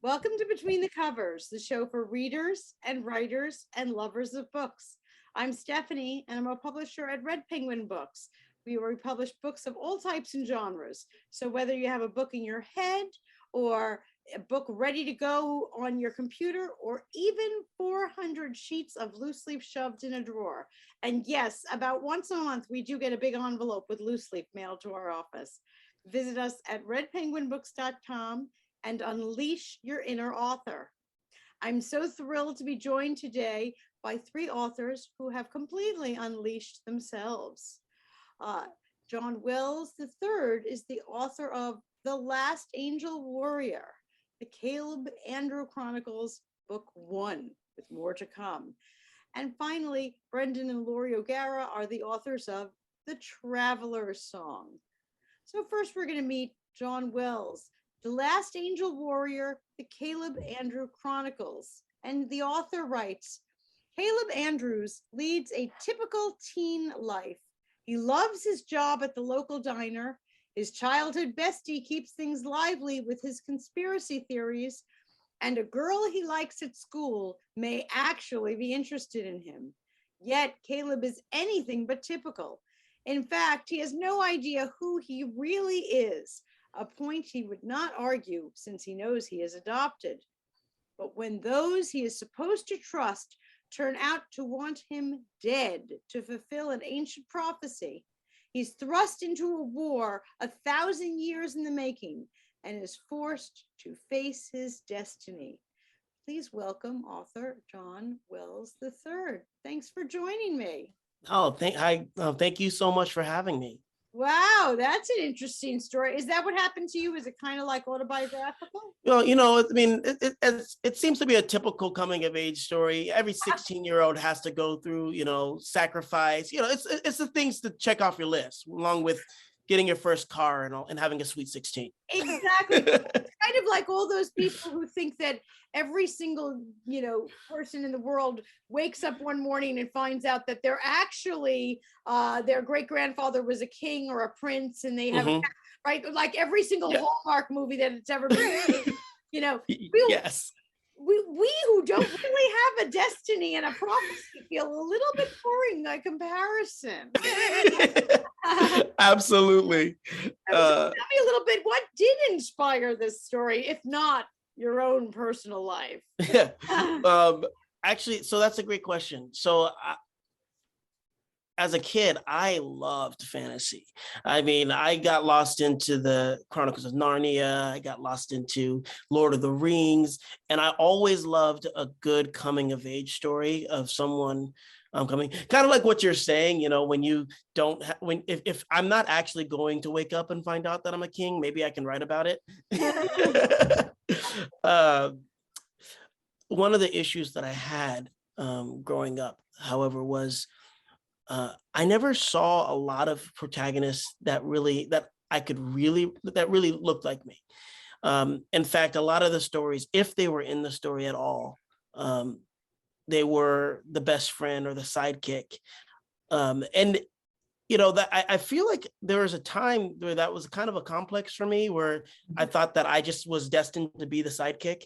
Welcome to Between the Covers, the show for readers and writers and lovers of books. I'm Stephanie, and I'm a publisher at Red Penguin Books. We republish books of all types and genres. So whether you have a book in your head or a book ready to go on your computer, or even 400 sheets of loose leaf shoved in a drawer. And yes, about once a month, we do get a big envelope with loose leaf mailed to our office. Visit us at redpenguinbooks.com and unleash your inner author. I'm so thrilled to be joined today by three authors who have completely unleashed themselves. John Wells III is the author of The Last Angel Warrior, the Caleb Andrew Chronicles, Book 1, with more to come. And finally, Brendan and Lori O'Gara are the authors of The Traveler's Song. So first we're going to meet John Wells, The Last Angel Warrior, the Caleb Andrew Chronicles. And the author writes, Caleb Andrews leads a typical teen life. He loves his job at the local diner. His childhood bestie keeps things lively with his conspiracy theories, and a girl he likes at school may actually be interested in him. Yet Caleb is anything but typical. In fact, he has no idea who he really is, a point he would not argue since he knows he is adopted. But when those he is supposed to trust turn out to want him dead to fulfill an ancient prophecy, he's thrust into a war 1,000 years in the making and is forced to face his destiny. Please welcome author John Wells III. Thanks for joining me. Thank you so much for having me. Wow, that's an interesting story. Is that what happened to you? Is it kind of like autobiographical? Well, I mean, it seems to be a typical coming of age story. Every 16-year-old has to go through, sacrifice. It's the things to check off your list, along with getting your first car and having a sweet 16. Exactly. It's kind of like all those people who think that every single, person in the world wakes up one morning and finds out that they're actually, their great grandfather was a king or a prince, and they have, right? Like every single Hallmark movie that it's ever been, Yes. We who don't really have a destiny and a prophecy feel a little bit boring by comparison. Absolutely. Tell me a little bit, what did inspire this story, if not your own personal life? Actually, so that's a great question. So as a kid, I loved fantasy. I mean, I got lost into the Chronicles of Narnia. I got lost into Lord of the Rings. And I always loved a good coming of age story of someone coming, kind of like what you're saying, when you don't, if I'm not actually going to wake up and find out that I'm a king, maybe I can write about it. One of the issues that I had growing up, however, was I never saw a lot of protagonists that really looked like me. In fact, a lot of the stories, if they were in the story at all, they were the best friend or the sidekick. That I feel like there was a time where that was kind of a complex for me, where I thought that I just was destined to be the sidekick.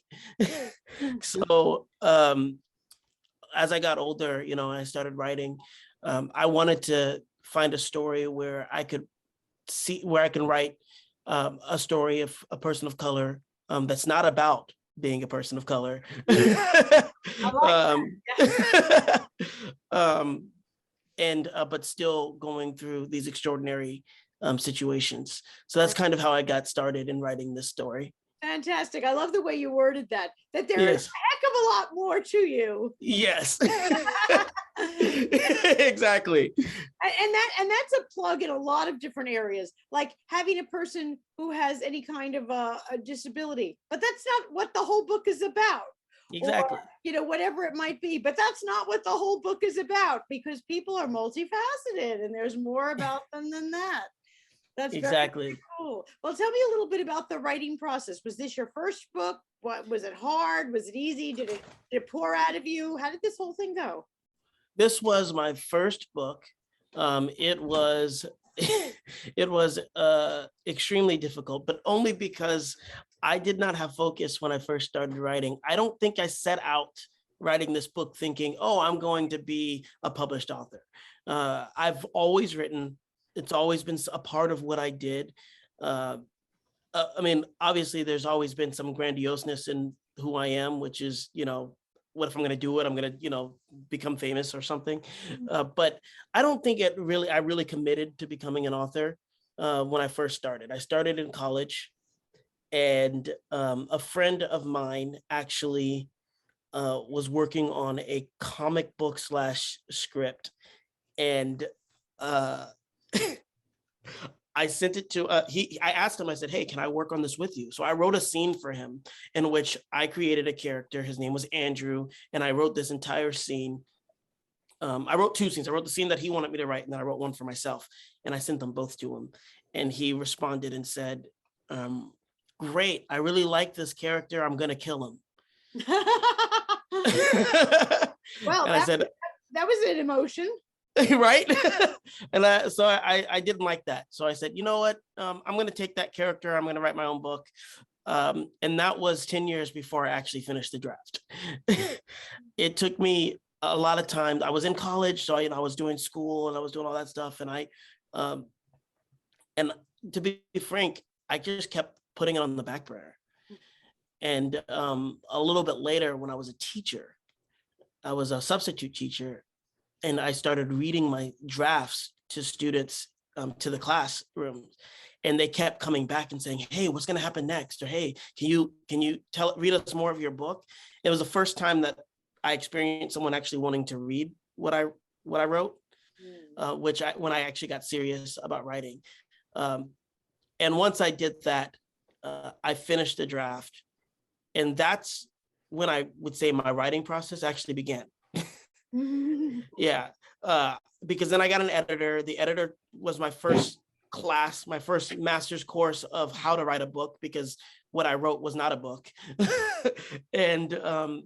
So as I got older, and I started writing, I wanted to find a story where I can write a story of a person of color that's not about being a person of color. But still going through these extraordinary situations. So that's kind of how I got started in writing this story. Fantastic. I love the way you worded that there is a heck of a lot more to you. Yes. Exactly. And that's a plug in a lot of different areas, like having a person who has any kind of a disability, but that's not what the whole book is about. Exactly. Or, whatever it might be, but that's not what the whole book is about, because people are multifaceted and there's more about them than that. That's exactly very cool. Well, tell me a little bit about the writing process. Was this your first book? What was it hard? Was it easy? Did it pour out of you? How did this whole thing go? This was my first book. It was extremely difficult, but only because I did not have focus when I first started writing. I don't think I set out writing this book thinking, oh, I'm going to be a published author. I've always written. It's always been a part of what I did. I mean, obviously, there's always been some grandioseness in who I am, which is, what if I'm going to do it? I'm going to, become famous or something. But I don't think I really committed to becoming an author when I first started. I started in college, and a friend of mine actually was working on a comic book / script, and uh, I sent it to I asked him, I said, hey, can I work on this with you? So I wrote a scene for him in which I created a character. His name was Andrew. And I wrote this entire scene. I wrote 2 scenes. I wrote the scene that he wanted me to write, and then I wrote one for myself. And I sent them both to him. And he responded and said, great, I really like this character. I'm going to kill him. Well, and I said, that was an emotion. Right. And so I didn't like that. So I said, you know what? I'm going to take that character. I'm going to write my own book. And that was 10 years before I actually finished the draft. It took me a lot of time. I was in college, so I was doing school and I was doing all that stuff. And and to be frank, I just kept putting it on the back burner. And a little bit later, when I was a teacher, I was a substitute teacher, and I started reading my drafts to students, to the classrooms, and they kept coming back and saying, hey, what's going to happen next? Or, hey, can you read us more of your book? It was the first time that I experienced someone actually wanting to read what I wrote, when I actually got serious about writing. And once I did that, I finished the draft. And that's when I would say my writing process actually began. Yeah, because then I got an editor. The editor was my first class, my first master's course of how to write a book, because what I wrote was not a book. And for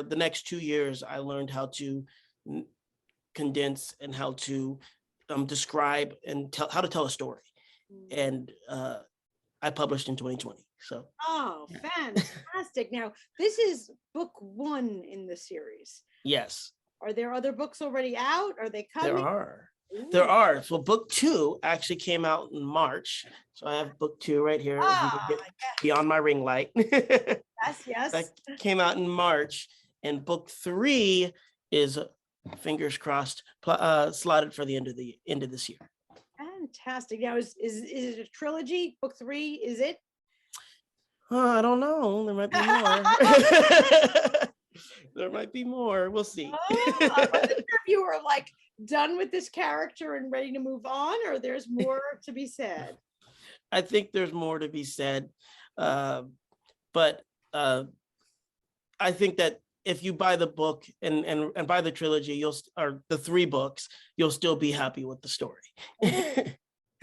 the next 2 years, I learned how to condense and how to describe and how to tell a story. And I published in 2020. So. Oh, fantastic. Now, this is book 1 in the series. Yes. Are there other books already out? Are they coming? There are. Ooh. There are. So book 2 actually came out in March. So I have book 2 right here. If you can get beyond my ring light. Yes. That came out in March. And book 3 is, fingers crossed, slotted for the end of this year. Fantastic. Now, is it a trilogy? Book 3, is it? I don't know. There might be more. There might be more. We'll see. I wasn't sure if you were like done with this character and ready to move on, or there's more to be said. I think there's more to be said. But I think that if you buy the book and buy the trilogy, or the 3 books, you'll still be happy with the story.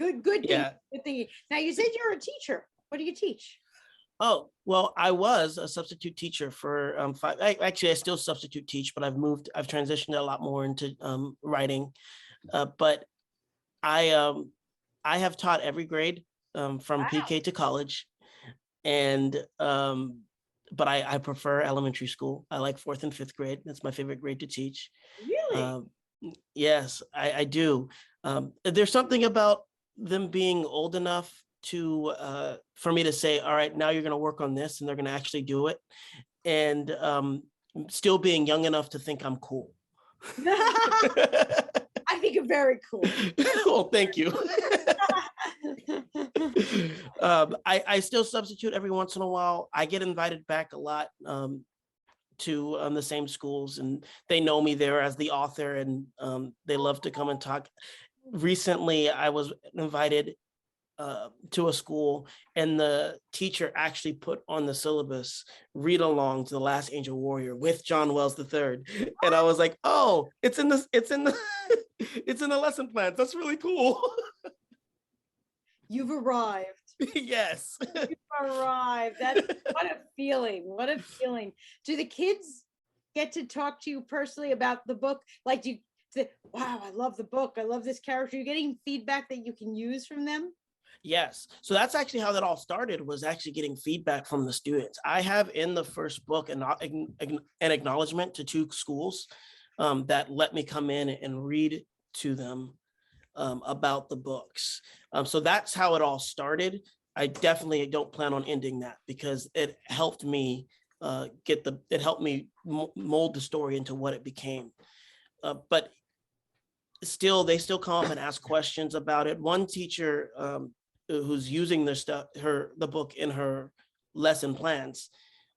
Good Yeah. Good thing. Now, you said you're a teacher. What do you teach? Oh, well, I was a substitute teacher for 5. I still substitute teach, but I've transitioned a lot more into writing. But I have taught every grade from PK to college, and but I prefer elementary school. I like 4th and 5th grade. That's my favorite grade to teach. Really? Yes, I do. There's something about them being old enough to for me to say, all right, now you're going to work on this, and they're going to actually do it, and still being young enough to think I'm cool. I think you're very cool. Well, thank you. I still substitute every once in a while. I get invited back a lot to the same schools, and they know me there as the author, and they love to come and talk. Recently, I was invited to a school, and the teacher actually put on the syllabus read along to The Last Angel Warrior with John Wells III, and I was like, oh, it's in the it's in the lesson plan. That's really cool. You've arrived. Yes. You've arrived. What a feeling. What a feeling. Do the kids get to talk to you personally about the book? Like, do you say, wow, I love the book, I love this character? You're getting feedback that you can use from them? Yes. So that's actually how that all started, was actually getting feedback from the students. I have in the first book an acknowledgement to two schools that let me come in and read to them about the books. So that's how it all started. I definitely don't plan on ending that, because it helped me it helped me mold the story into what it became. But still, they still come up and ask questions about it. One teacher who's using the book in her lesson plans,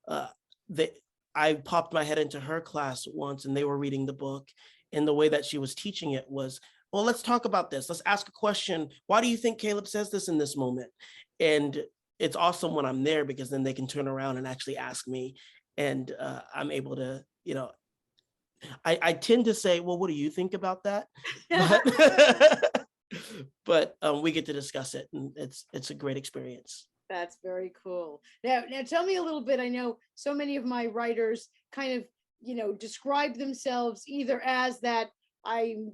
uh, they, I popped my head into her class once, and they were reading the book, and the way that she was teaching it was, well, let's talk about this. Let's ask a question. Why do you think Caleb says this in this moment? And it's awesome when I'm there, because then they can turn around and actually ask me, and I'm able to, I tend to say, well, what do you think about that? But but we get to discuss it, and it's a great experience. That's very cool. Now tell me a little bit. I know so many of my writers kind of, describe themselves either as that I'm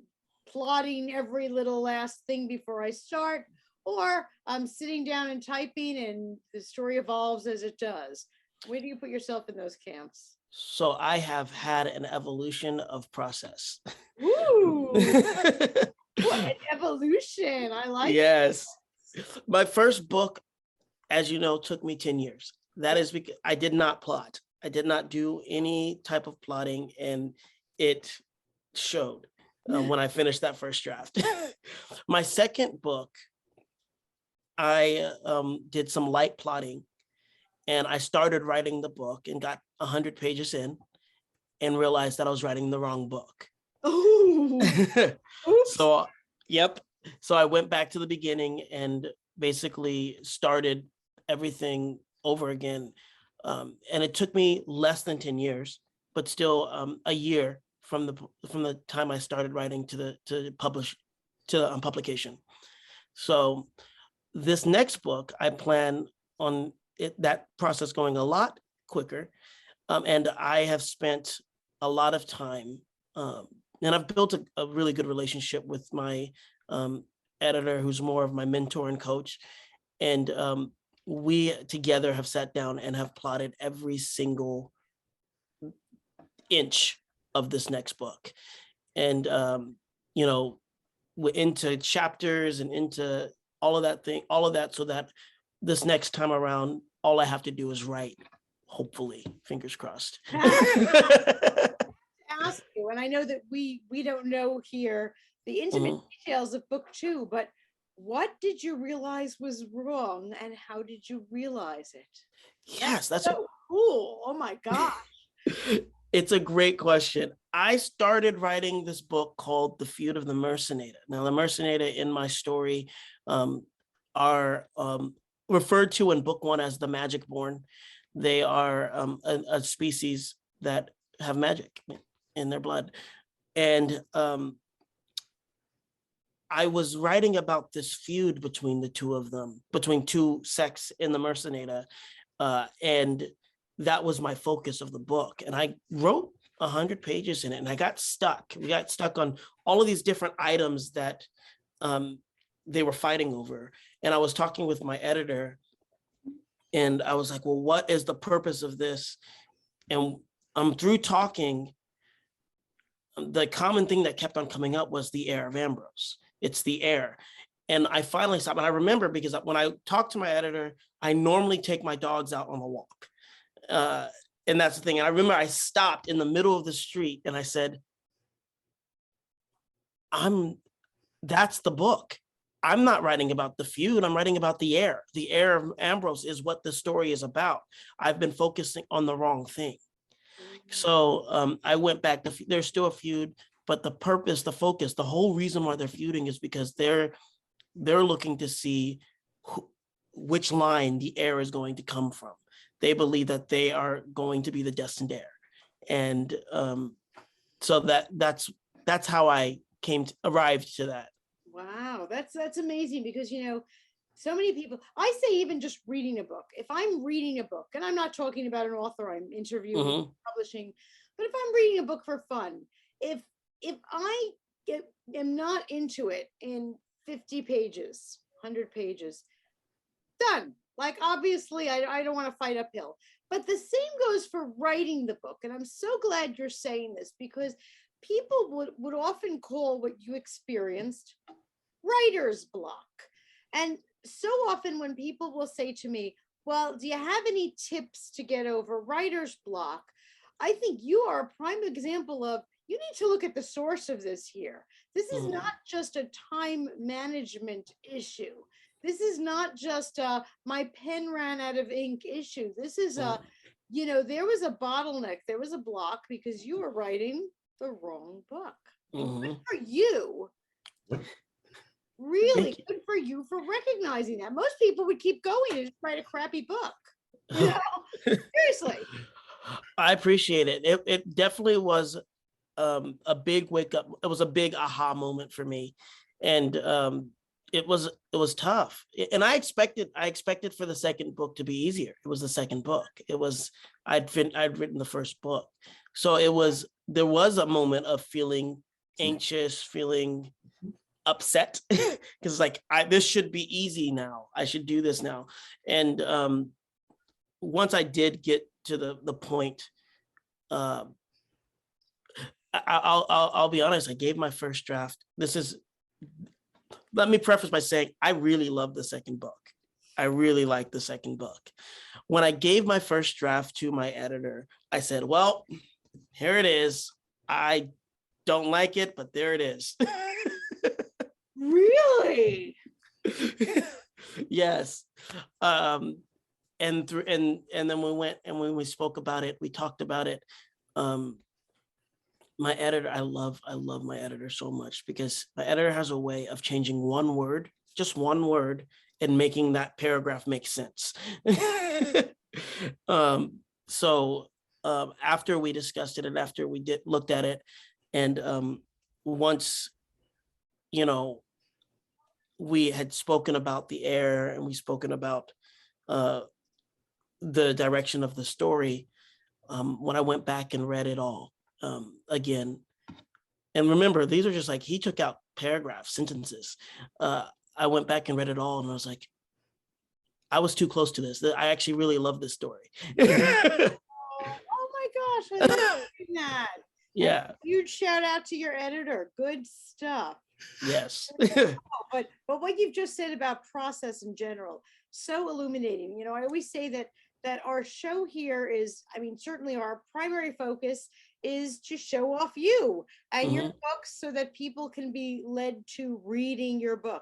plotting every little last thing before I start, or I'm sitting down and typing and the story evolves as it does. Where do you put yourself in those camps? So I have had an evolution of process. Ooh, what an evolution. I like Yes. My first book, as you know, took me 10 years. That is because I did not plot. I did not do any type of plotting, and it showed when I finished that first draft. My second book, I did some light plotting, and I started writing the book and got 100 pages in and realized that I was writing the wrong book. Ooh. So, yep. So I went back to the beginning and basically started everything over again. And it took me less than 10 years, but still a year from the time I started writing to publication. So this next book, I plan on that process going a lot quicker. And I have spent a lot of time, and I've built a really good relationship with my editor, who's more of my mentor and coach. And we together have sat down and have plotted every single inch of this next book. And, we're into chapters and into all of that, so that this next time around, all I have to do is write, hopefully, fingers crossed. Ask you, and I know that we don't know here the intimate details of book 2, but what did you realize was wrong, and how did you realize it? Yes, that's so cool. Oh my gosh. It's a great question. I started writing this book called The Feud of the Mercenator. Now, the Mercenator in my story are referred to in book 1 as the Magic Born. They are a species that have magic in their blood. And I was writing about this feud between the two of them, between two sects in the Mercenator. And that was my focus of the book. And I wrote 100 pages in it, and I got stuck. We got stuck on all of these different items that they were fighting over. And I was talking with my editor, and I was like, well, what is the purpose of this? And through talking, the common thing that kept on coming up was the heir of Ambrose. It's the heir. And I finally stopped. And I remember, because when I talk to my editor, I normally take my dogs out on a walk. And that's the thing. And I remember I stopped in the middle of the street and I said, that's the book. I'm not writing about the feud. I'm writing about the heir. The heir of Ambrose is what the story is about. I've been focusing on the wrong thing. So I went back. There's still a feud, but the purpose, the focus, the whole reason why they're feuding is because they're looking to see which line the heir is going to come from. They believe that they are going to be the destined heir, and so that's how I arrived to that. Wow, that's amazing, because so many people, I say, even just reading a book. If I'm reading a book, and I'm not talking about an author I'm interviewing, publishing, but if I'm reading a book for fun, if I am not into it in 50 pages, 100 pages, done. Like, obviously, I don't want to fight uphill. But the same goes for writing the book. And I'm so glad you're saying this, because people would often call what you experienced writer's block. And so often when people will say to me, well, do you have any tips to get over writer's block? I think you are a prime example of, you need to look at the source of this here. This is not just a time management issue. This is not just my pen ran out of ink issue. This is there was a bottleneck, there was a block because you were writing the wrong book. And good for you. Really good for you for recognizing that. Most people would keep going and just write a crappy book. You know, seriously. I appreciate it. It definitely was a big wake up. It was a big aha moment for me, and it was tough. And I expected for the second book to be easier. It was the second book. It was I'd written the first book, so there was a moment of feeling anxious, feeling upset, because like this should be easy now. I should do this now. And once I did get to the point, I'll be honest, I gave my first draft. Let me preface by saying I really love the second book. I really like the second book. When I gave my first draft to my editor, I said, well, here it is. I don't like it, but there it is. Really? Yes. And then we went, and when we spoke about it, we talked about it. My editor, I love my editor so much, because my editor has a way of changing one word, just one word, and making that paragraph make sense. So after we discussed it, and after we looked at it, and once, we had spoken about the air, and we spoken about the direction of the story, when I went back and read it all again, and remember, these are just like, he took out paragraphs, sentences. I went back and read it all, and I was like, I was too close to this. I actually really love this story. Oh my gosh, I love that. Yeah. Huge shout out to your editor. Good stuff. Yes. But what you've just said about process in general, so illuminating. I always say that our show here is, certainly our primary focus is to show off you and your books, so that people can be led to reading your book.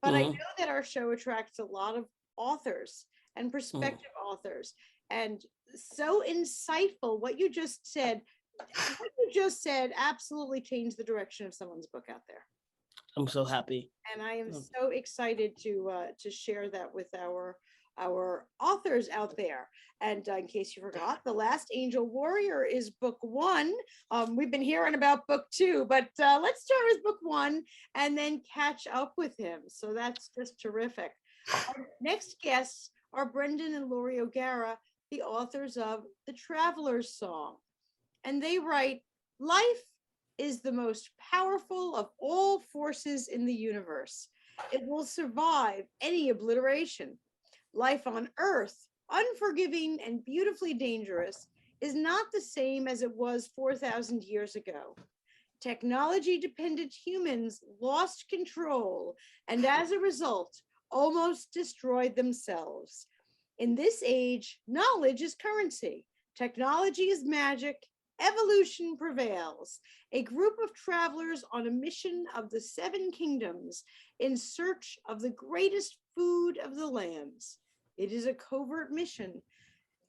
But I know that our show attracts a lot of authors and prospective authors, and so insightful. What you just said absolutely changed the direction of someone's book out there. I'm so happy. And I am so excited to share that with our authors out there. And in case you forgot, The Last Angel Warrior is book 1. We've been hearing about book 2, but let's start with book 1 and then catch up with him. So that's just terrific. Our next guests are Brendan and Lori O'Gara, the authors of The Traveler's Song. And they write, life is the most powerful of all forces in the universe. It will survive any obliteration. Life on Earth, unforgiving and beautifully dangerous, is not the same as it was 4,000 years ago. Technology-dependent humans lost control, and as a result, almost destroyed themselves. In this age, knowledge is currency. Technology is magic. Evolution prevails. A group of travelers on a mission of the 7 kingdoms in search of the greatest food of the lands. It is a covert mission.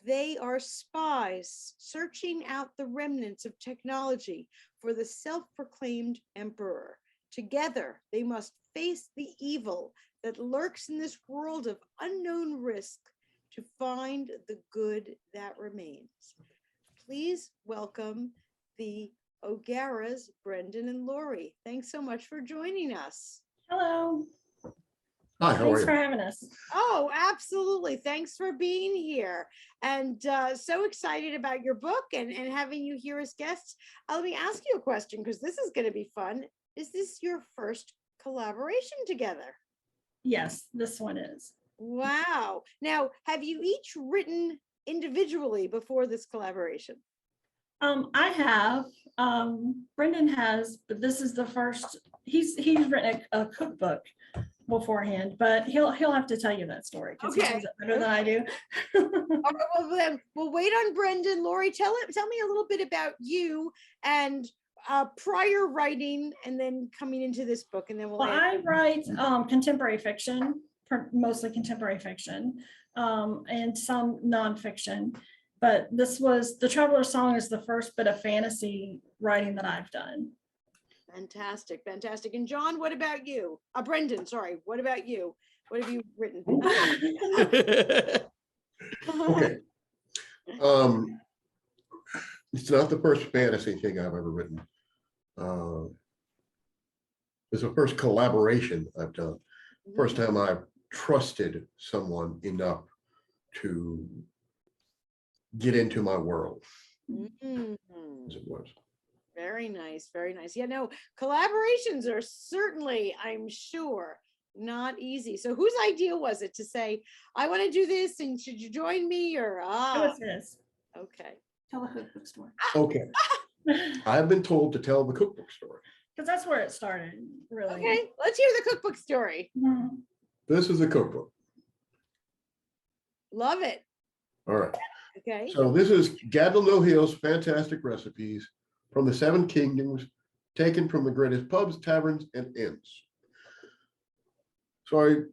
They are spies searching out the remnants of technology for the self-proclaimed emperor. Together, they must face the evil that lurks in this world of unknown risk to find the good that remains. Please welcome the O'Garas, Brendan and Lori. Thanks so much for joining us. Hello. Hi, how are Thanks you? for having us. Oh, absolutely. Thanks for being here. And so excited about your book and having you here as guests. Let me ask you a question, because this is going to be fun. Is this your first collaboration together? Yes, this one is. Wow. Now, have you each written individually before this collaboration? I have. Brendan has, but this is the first. He's written a cookbook beforehand, but he'll have to tell you that story because he Okay. tells it better than I do. All right, well, then we'll wait on Brendan. Lori, tell me a little bit about you and prior writing, and then coming into this book, and then we'll. Well, I write contemporary fiction, mostly contemporary fiction, and some nonfiction. But this was The Traveler's Song is the first bit of fantasy writing that I've done. Fantastic, fantastic. And John, what about you? Brendan, sorry. What about you? What have you written? Okay. It's not the first fantasy thing I've ever written. It's the first collaboration I've done. First time I've trusted someone enough to get into my world, Mhm. as it was. Very nice, very nice. Yeah, no, collaborations are certainly, I'm sure, not easy. So whose idea was it to say, I want to do this and should you join me, or What's this? okay. Tell the cookbook story. Okay. I've been told to tell the cookbook story. Because that's where it started, really. Okay, let's hear the cookbook story. Mhm. This is the cookbook. Love it. All right. Okay. So this is Gadlin O'Hill's fantastic recipes from the 7 kingdoms, taken from the greatest pubs, taverns, and inns. So I,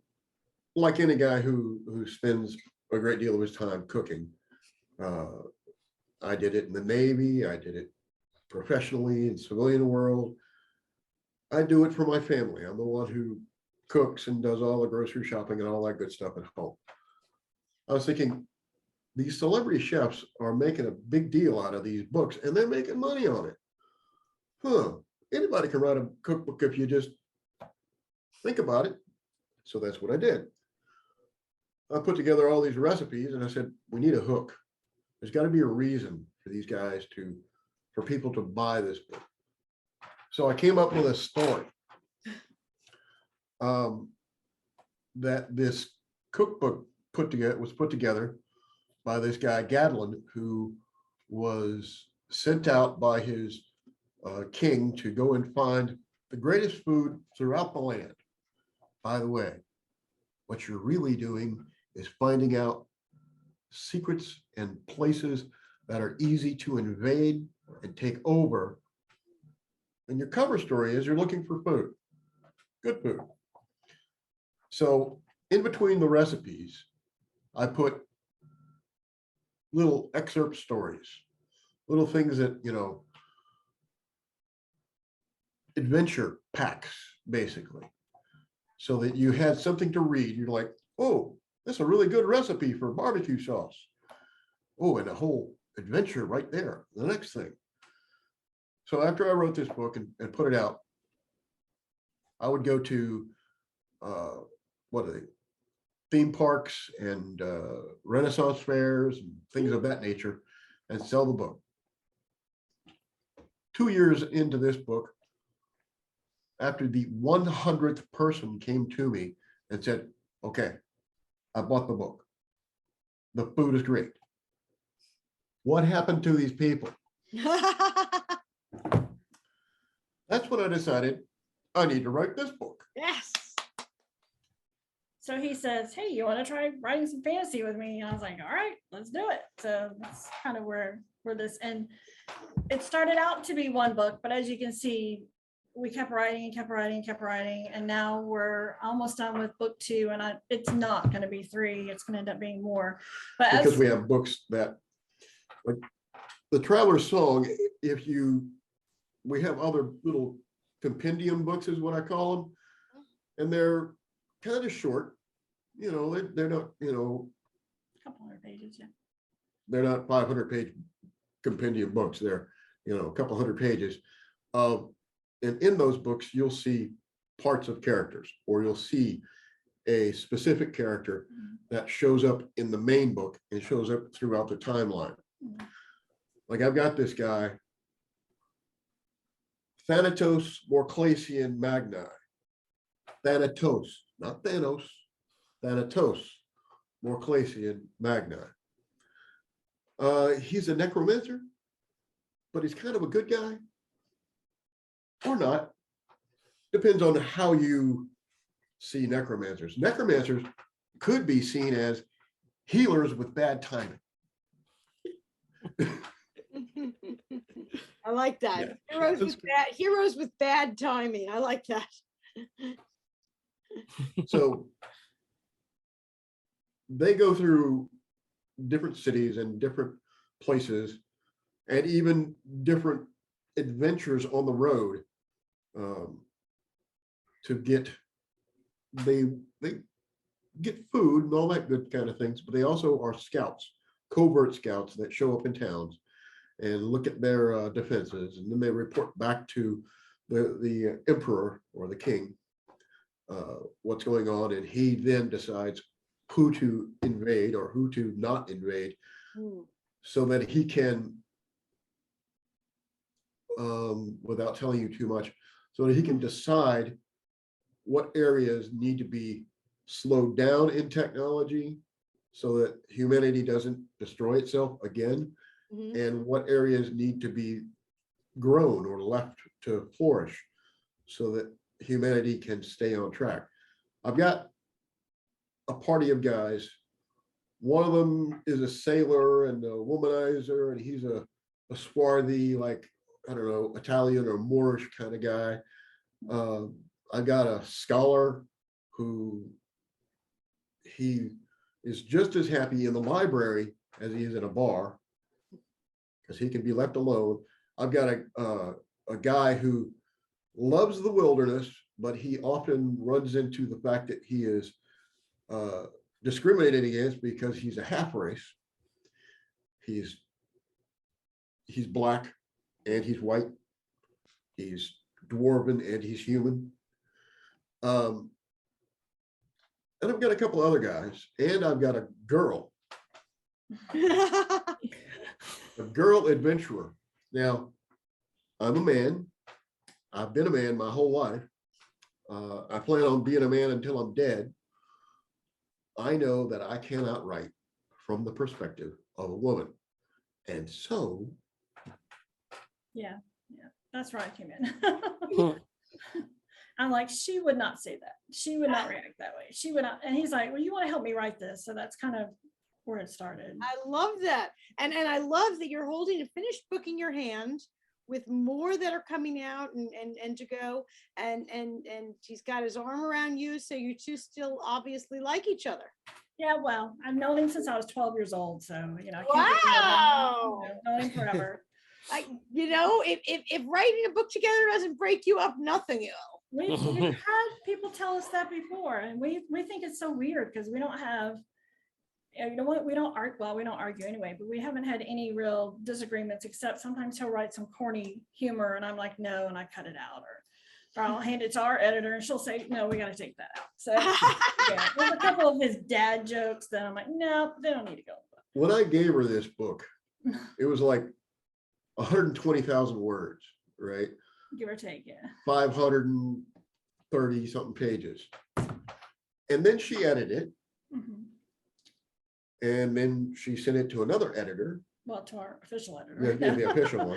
like any guy who spends a great deal of his time cooking, I did it in the Navy, I did it professionally in civilian world. I do it for my family. I'm the one who cooks and does all the grocery shopping and all that good stuff at home. I was thinking, these celebrity chefs are making a big deal out of these books and they're making money on it. Anybody can write a cookbook if you just think about it. So that's what I did. I put together all these recipes and I said, we need a hook. There's got to be a reason for these guys for people to buy this book. So I came up with a story that this cookbook was put together by this guy Gadlin, who was sent out by his king to go and find the greatest food throughout the land. By the way, what you're really doing is finding out secrets and places that are easy to invade and take over. And your cover story is you're looking for food, good food. So in between the recipes, I put little excerpt stories, little things that, adventure packs, basically, so that you had something to read. You're like, oh, this is a really good recipe for barbecue sauce. Oh, and a whole adventure right there, the next thing. So after I wrote this book and put it out, I would go to, what are they? Theme parks and Renaissance fairs and things of that nature and sell the book. 2 years into this book, after the 100th person came to me and said, okay, I bought the book. The food is great. What happened to these people? That's when I decided I need to write this book. Yes. So he says, hey, you want to try writing some fantasy with me? And I was like, all right, let's do it. So that's kind of where this, and it started out to be one book, but as you can see, we kept writing and kept writing and kept writing. And now we're almost done with book 2. And it's not going to be 3. It's going to end up being more. But Because we have books that, like the Traveler's Song, we have other little compendium books is what I call them. And they're kind of short, they're not, a couple hundred pages, yeah. they're not 500-page compendium books. They're, a couple hundred pages. And in those books, you'll see parts of characters, or you'll see a specific character that shows up in the main book and shows up throughout the timeline. Like I've got this guy, Thanatos Morclasian Magni. Thanatos, not Thanos. Thanatos, Morclesi, and Magni. He's a necromancer, but he's kind of a good guy, or not. Depends on how you see necromancers. Necromancers could be seen as healers with bad timing. I like that. Yeah. Heroes with bad timing. I like that. So they go through different cities and different places and even different adventures on the road to get, they get food and all that good kind of things, but they also are scouts, covert scouts that show up in towns and look at their defenses, and then they report back to the emperor or the king what's going on, and he then decides who to invade or who to not invade, so that he can, without telling you too much, so that he can decide what areas need to be slowed down in technology so that humanity doesn't destroy itself again, and what areas need to be grown or left to flourish so that humanity can stay on track. I've got a party of guys. One of them is a sailor and a womanizer, and he's a swarthy, like, I don't know, Italian or Moorish kind of guy. I got a scholar who he is just as happy in the library as he is in a bar because he can be left alone. I've got a guy who loves the wilderness, but he often runs into the fact that he is discriminated against because he's a half race. He's black and he's white. He's dwarven and he's human. And I've got a couple other guys, and I've got a girl adventurer. Now, I'm a man. I've been a man my whole life. I plan on being a man until I'm dead. I know that I cannot write from the perspective of a woman. And so. Yeah, that's where I came in. I'm like, she would not say that. She would not react that way. She would not. And he's like, well, you want to help me write this? So that's kind of where it started. I love that. And I love that you're holding a finished book in your hand with more that are coming out and to go. And he's got his arm around you. So you two still obviously like each other. Yeah, well, I've known him since I was 12 years old. So, I can't wow. Known him forever. If writing a book together doesn't break you up, nothing will. We've had people tell us that before, and we think it's so weird because we don't have, we don't argue anyway, but we haven't had any real disagreements, except sometimes he'll write some corny humor and I'm like, no, and I cut it out, or I'll hand it to our editor and she'll say, no, we got to take that out. So yeah, there's a couple of his dad jokes that I'm like, no, they don't need to go. When I gave her this book, it was like 120,000 words, right? Give or take, yeah. 530 something pages. And then she edited it. And then she sent it to another editor. Well, to our official editor. Yeah, the official one.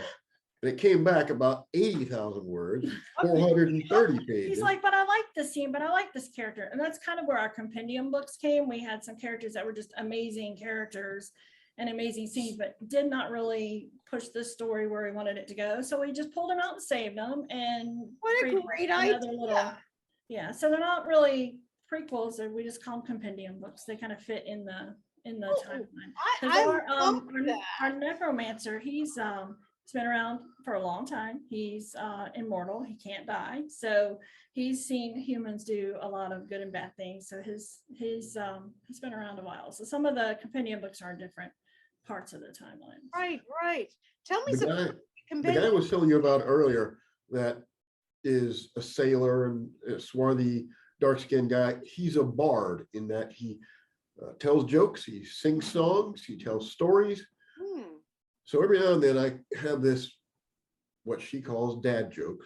And it came back about 80,000 words, 430 pages. He's like, but I like this scene, but I like this character. And that's kind of where our compendium books came. We had some characters that were just amazing characters and amazing scenes, but did not really push the story where we wanted it to go. So we just pulled them out and saved them. And what a great idea. Yeah, so they're not really prequels, we just call them compendium books. They kind of fit in the timeline. Our necromancer, he's been around for a long time. He's immortal. He can't die. So he's seen humans do a lot of good and bad things. So he's been around a while. So some of the compendium books are in different parts of the timeline. Right. Tell me the guy I was telling you about earlier that is a sailor and a swarthy, dark-skinned guy. He's a bard in that he tells jokes, he sings songs, he tells stories. So every now and then I have this, what she calls dad jokes,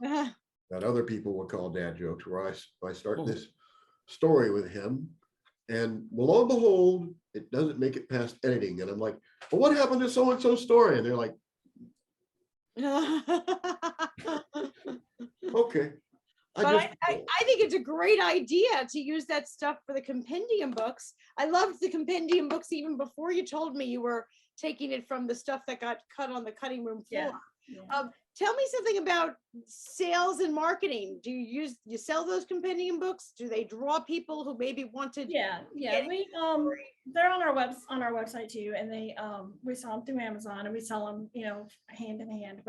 that other people would call dad jokes, where I start this story with him. And lo and behold, it doesn't make it past editing. And I'm like, well, what happened to so-and-so story? And they're like, okay. But I think it's a great idea to use that stuff for the compendium books. I loved the compendium books even before you told me you were taking it from the stuff that got cut on the cutting room floor. Yeah. Tell me something about sales and marketing. Do you sell those compendium books? Do they draw people who maybe wanted? Yeah. We they're on our website too, and they we sell them through Amazon, and we sell them, hand in hand.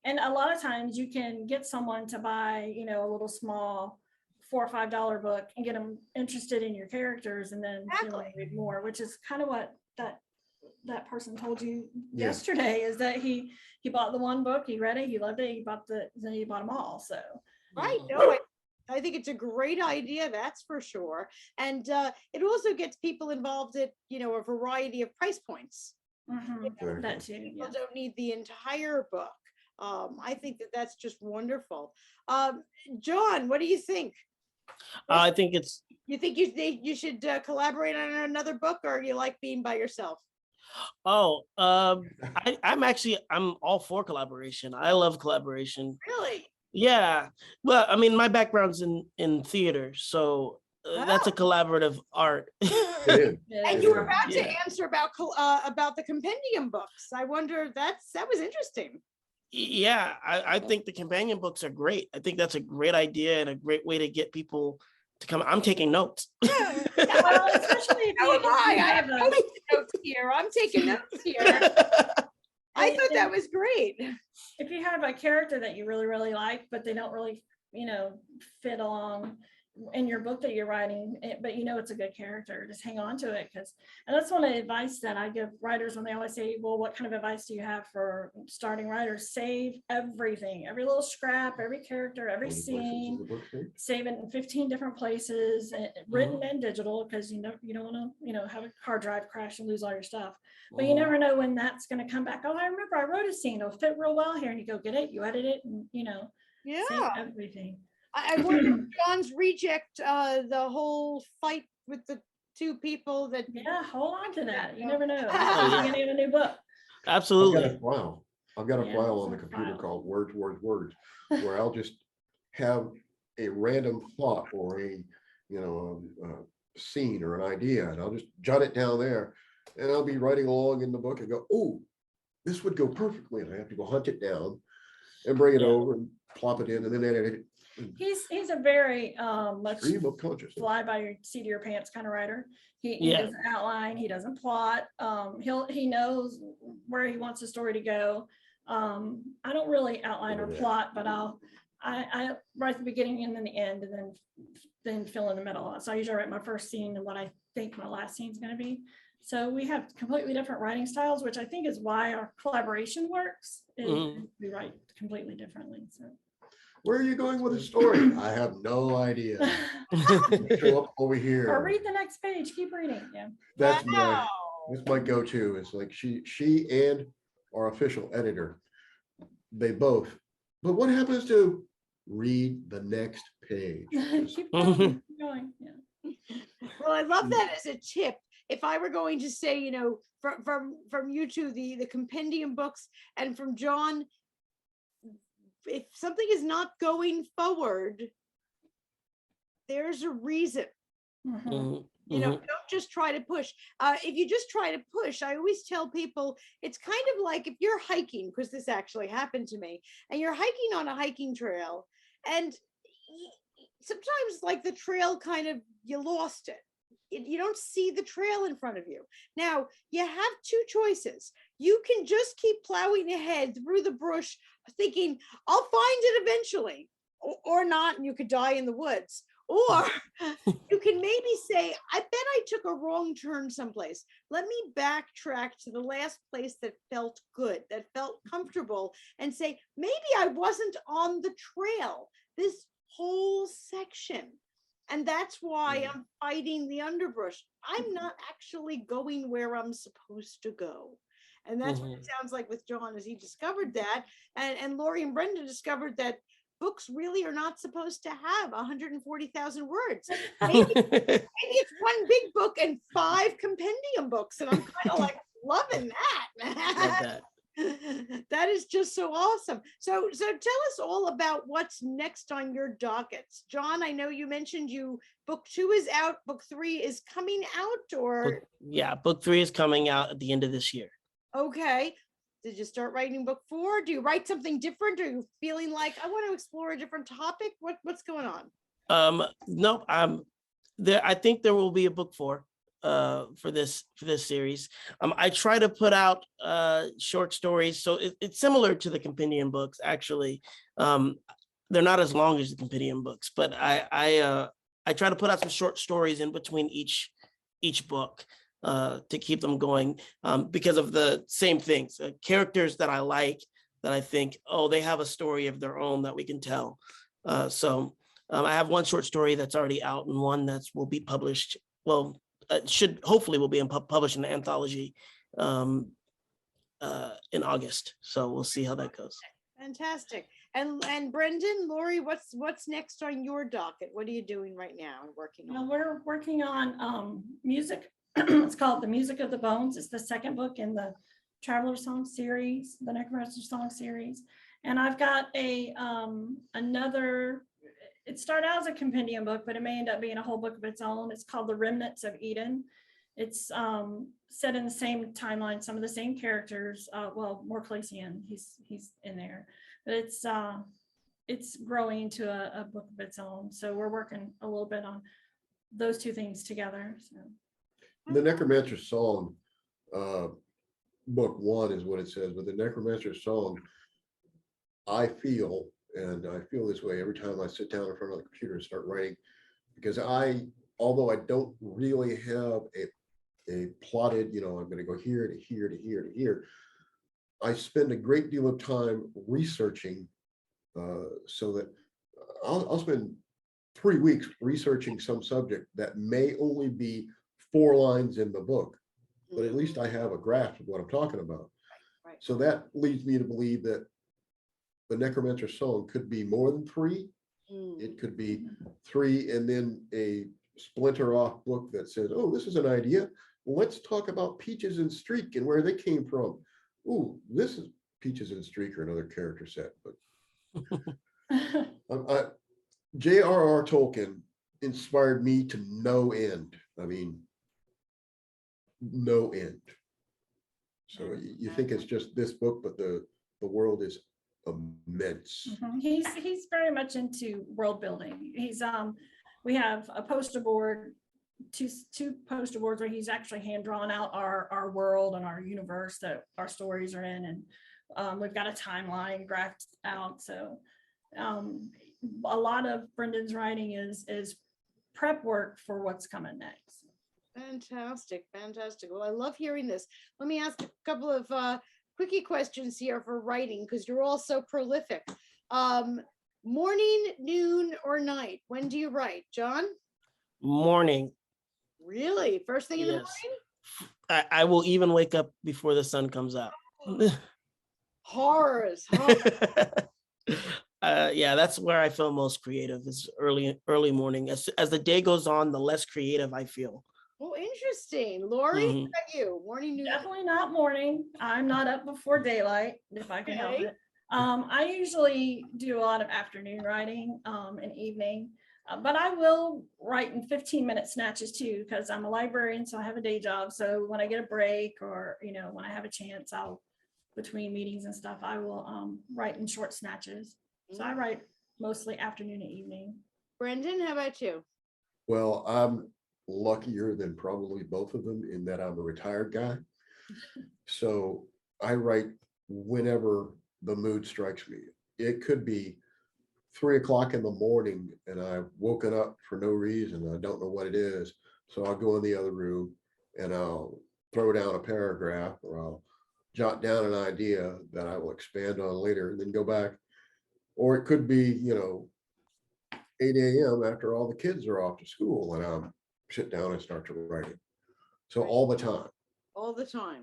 And a lot of times you can get someone to buy, a little small $4 or $5 book and get them interested in your characters, and then read more, which is kind of what that person told you yesterday, is that he bought the one book, he read it, he loved it, then he bought them all. So right. No, I think it's a great idea, that's for sure. And it also gets people involved at, a variety of price points. That too. People don't need the entire book. I think that's just wonderful. John, what do you think? I think it's. You think you should collaborate on another book, or you like being by yourself? Oh, I'm all for collaboration. I love collaboration. Really? Yeah. Well, I mean, my background's in theater, so that's a collaborative art. And you were about to answer about the compendium books. I wonder, that was interesting. Yeah, I think the companion books are great. I think that's a great idea and a great way to get people to come. I'm taking notes. Well, especially if I have notes here. I'm taking notes here. I thought that was great. If you have a character that you really, really like, but they don't really, fit along in your book that you're writing, but it's a good character, just hang on to it. And that's one of the advice that I give writers when they always say, well, what kind of advice do you have for starting writers? Save everything, every little scrap, every character, every scene, save it in 15 different places, written and digital, because you don't want to have a hard drive crash and lose all your stuff. But you never know when that's going to come back. Oh, I remember I wrote a scene, it'll fit real well here, and you go get it, you edit it, and save everything. I wonder if John's reject the whole fight with the two people that. Yeah, hold on to that. You never know. You're gonna get a new book. Absolutely. I've got a file on the computer called Words, where I'll just have a random thought or a scene or an idea, and I'll just jot it down there, and I'll be writing along in the book and go, oh, this would go perfectly, and I have to go hunt it down and bring it over and plop it in, and then edit it. He's a very much fly by your seat of your pants kind of writer. He doesn't outline, he doesn't plot. He knows where he wants the story to go. I don't really outline or plot, but I write the beginning and then the end, and then fill in the middle. So I usually write my first scene and what I think my last scene is going to be. So we have completely different writing styles, which I think is why our collaboration works. We write completely differently. So. Where are you going with the story? I have no idea. Show up over here. Or read the next page. Keep reading. Yeah. That's my go-to. It's like she and our official editor, they both. But what happens to read the next page? Keep going. Yeah. Well, I love that as a tip. If I were going to say, from you two, the compendium books, and from John, if something is not going forward, there's a reason. Don't just try to push. If you just try to push, I always tell people it's kind of like if you're hiking, because this actually happened to me, and you're hiking on a hiking trail, and sometimes like the trail you lost it. You don't see the trail in front of you. Now, you have two choices. You can just keep plowing ahead through the brush, thinking, I'll find it eventually, or not, and you could die in the woods. Or you can maybe say, I bet I took a wrong turn someplace. Let me backtrack to the last place that felt good, that felt comfortable, and say, maybe I wasn't on the trail this whole section. And that's why I'm fighting the underbrush. I'm not actually going where I'm supposed to go. And that's what it sounds like with John, as he discovered that. And Lori and Brenda discovered that books really are not supposed to have 140,000 words. Maybe it's one big book and 5 compendium books, and I'm kind of like loving Love that. that. That is just so awesome. So tell us all about what's next on your dockets. John, I know you mentioned book 2 is out, book 3 is coming out, or Yeah, book 3 is coming out at the end of this year. okay. Did you start writing book 4? Do you write something different? Are you feeling like I want to explore a different topic? What's going on? Nope. I think there will be a book 4 for this series. I try to put out short stories, so it's similar to the compendium books. Actually, they're not as long as the compendium books, but I try to put out some short stories in between each book to keep them going, because of the same things, characters that I like, that I think, oh, they have a story of their own that we can tell. So I have one short story that's already out, and one that will be published. Well, hopefully will be published in the anthology in August. So we'll see how that goes. Fantastic. And Brendan, Lori, what's next on your docket? What are you doing right now and working on? We're working on music. It's called The Music of the Bones. It's the second book in the Traveler Song series, the Necromancer Song series. And I've got another, it started out as a compendium book, but it may end up being a whole book of its own. It's called The Remnants of Eden. It's set in the same timeline, some of the same characters. Well, more Clacian, he's in there, but it's growing into a book of its own. So we're working a little bit on those two things together. So. The Necromancer Song, book 1 is what it says, but the Necromancer Song, I feel this way every time I sit down in front of the computer and start writing, because although I don't really have a plotted, I'm going to go here to here to here to here, I spend a great deal of time researching, so that I'll spend 3 weeks researching some subject that may only be 4 lines in the book, but at least I have a grasp of what I'm talking about. Right. So that leads me to believe that the Necromancer Song could be more than 3. It could be 3 and then a splinter off book that says, oh, this is an idea. Let's talk about Peaches and Streak and where they came from. Ooh, this is Peaches and Streak are another character set, but J.R.R. Tolkien inspired me to no end. I mean, no end. So you think it's just this book, but the world is immense. He's very much into world building. We have a poster board, two poster boards where he's actually hand drawn out our world and our universe that our stories are in, and we've got a timeline graphed out. So a lot of Brendan's writing is prep work for what's coming next. Fantastic. Well, I love hearing this. Let me ask a couple of quickie questions here for writing, because you're all so prolific. Morning, noon, or night? When do you write, John? Morning. Really? First thing in the Yes. morning? I will even wake up before the sun comes out. Horrors. Yeah, that's where I feel most creative, is early morning. As the day goes on, the less creative I feel. Oh, interesting. Lori, what about you? Morning, noon? Definitely not morning. I'm not up before daylight if I can help Okay. it. I usually do a lot of afternoon writing and evening, but I will write in 15-minute snatches too, because I'm a librarian, so I have a day job. So when I get a break, or when I have a chance, between meetings and stuff, I will write in short snatches. So I write mostly afternoon and evening. Brendan, how about you? Well, I'm luckier than probably both of them in that I'm a retired guy. So I write whenever the mood strikes me. It could be 3 o'clock in the morning and I've woken up for no reason. I don't know what it is. So I'll go in the other room and I'll throw down a paragraph, or I'll jot down an idea that I will expand on later and then go back. Or it could be, 8 a.m. after all the kids are off to school and I'm sit down and start to write it. So all the time. All the time.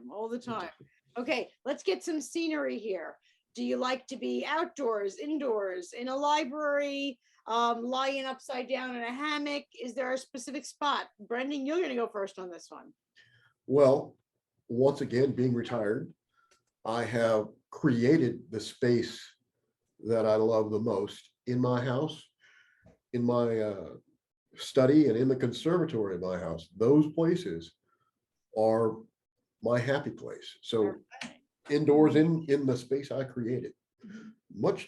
Okay, let's get some scenery here. Do you like to be outdoors, indoors, in a library, lying upside down in a hammock? Is there a specific spot? Brendan, you're going to go first on this one. Well, once again, being retired, I have created the space that I love the most in my house, in my study, and in the conservatory of my house. Those places are my happy place. So indoors in the space I created.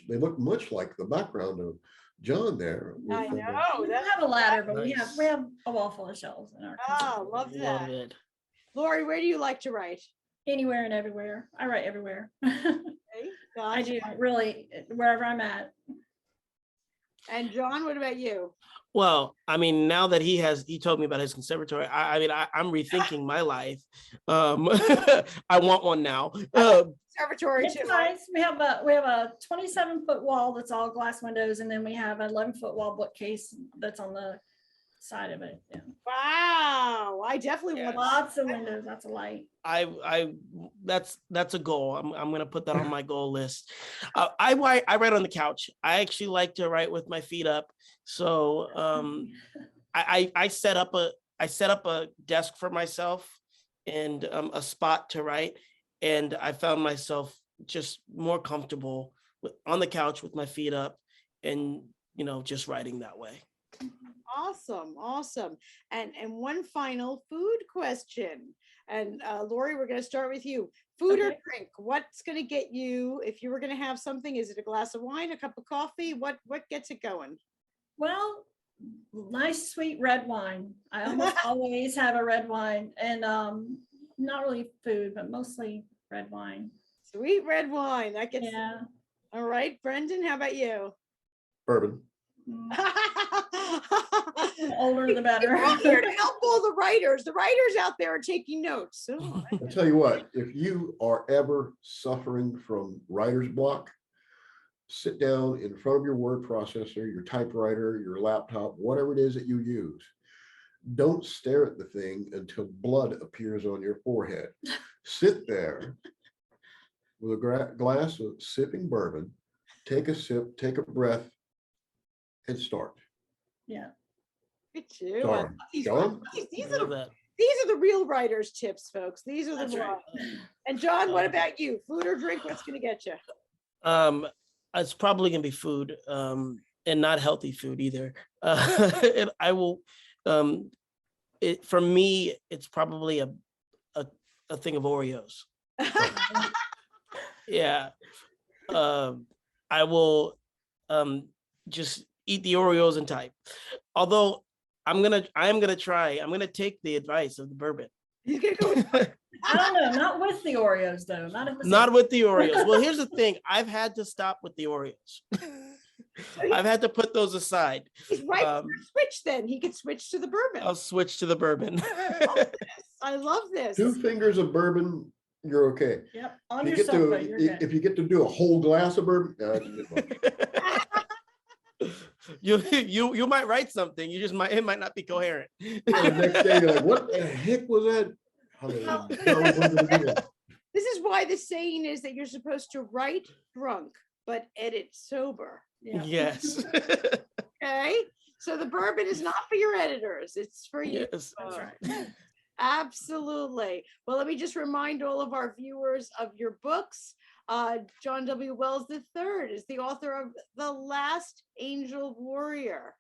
They look much like the background of John there. I with, know. We don't have a ladder, but we Nice. have a wall full of shelves in our Oh, love Love that. it. Lori, where do you like to write? anywhere and everywhere. I write everywhere. Okay, I gotcha. do really wherever I'm at. And John, what about you? Well, I mean, now that he told me about his conservatory, I'm rethinking my life. I want one now. Conservatory It's too. nice. We have a 27-foot wall that's all glass windows, and then we have an 11-foot wall bookcase that's on the side of it. Yeah. Wow, I definitely want Lots of windows, lots of light. That's a goal. I'm gonna put that on my goal list. I write on the couch. I actually like to write with my feet up. So I set up a desk for myself and a spot to write, and I found myself just more comfortable on the couch with my feet up, and just writing that way. Awesome. And one final food question. And Lori, we're going to start with you. Food or Okay. drink? What's going to get you, if you were going to have something? Is it a glass of wine, a cup of coffee? What gets it going? Well, nice sweet red wine. I almost always have a red wine, and not really food, but mostly red wine. Sweet red wine. That gets. Yeah. All right, Brendan, how about you? bourbon. The older the better. We're all here to help all the writers. The writers out there are taking notes. So I'll tell you what, if you are ever suffering from writer's block, sit down in front of your word processor, your typewriter, your laptop, whatever it is that you use. Don't stare at the thing until blood appears on your forehead. Sit there with a glass of sipping bourbon, take a sip, take a breath, and start. Yeah. me too. Sorry. John? These Love are that. these are the real writers' tips, folks. These are the That's right. ones. And John, what about you? Food or drink? What's going to get you? It's probably gonna be food, and not healthy food either. And I will, for me, it's probably a thing of Oreos. Yeah. I will just eat the Oreos and type. Although I'm gonna take the advice of the bourbon. He's gonna go with I don't know, not with the Oreos though. Not if it's Not with the Oreos. Well, here's the thing. I've had to stop with the Oreos. I've had to put those aside. he's right for the switch then. He could switch to the bourbon. I'll switch to the bourbon. I love this. 2 fingers of bourbon, you're okay. Yep. On You your get to, sofa, you're good. if you get to do a whole glass of bourbon, You might write something. It might not be coherent. the next day you're like, what the heck was that? This is why the saying is that you're supposed to write drunk but edit sober. Yeah. Yes. Okay, so the bourbon is not for your editors, it's for you. Yes. That's right. Absolutely. Well, let me just remind all of our viewers of your books. John W. Wells III is the author of The Last Angel Warrior.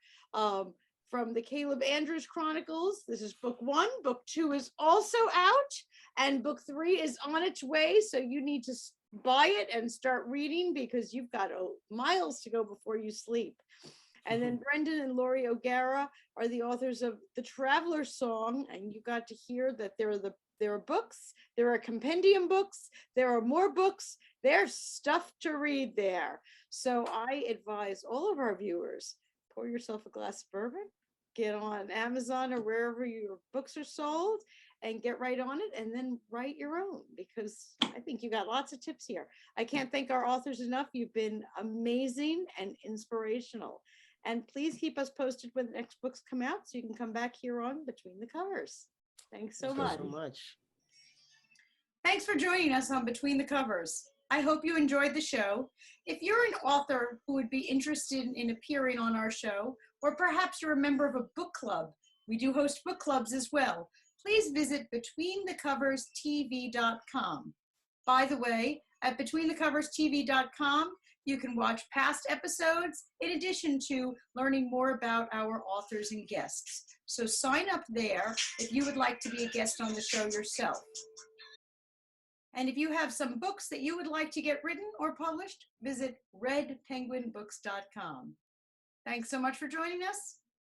From the Caleb Andrews Chronicles. This is book 1. Book 2 is also out, and book 3 is on its way. So you need to buy it and start reading because you've got miles to go before you sleep. And then Brendan and Lori O'Gara are the authors of The Traveler's Song, and you got to hear that there are books, there are compendium books, there are more books, there's stuff to read there. So I advise all of our viewers, pour yourself a glass of bourbon, get on Amazon or wherever your books are sold, and get right on it, and then write your own, because I think you got lots of tips here. I can't thank our authors enough. You've been amazing and inspirational. And please keep us posted when the next books come out so you can come back here on Between the Covers. Thanks so Thank you much. so much. Thanks for joining us on Between the Covers. I hope you enjoyed the show. If you're an author who would be interested in appearing on our show, or perhaps you're a member of a book club, we do host book clubs as well, please visit betweenthecoverstv.com. By the way, at betweenthecoverstv.com, you can watch past episodes in addition to learning more about our authors and guests. So sign up there if you would like to be a guest on the show yourself. And if you have some books that you would like to get written or published, visit redpenguinbooks.com. Thanks so much for joining us.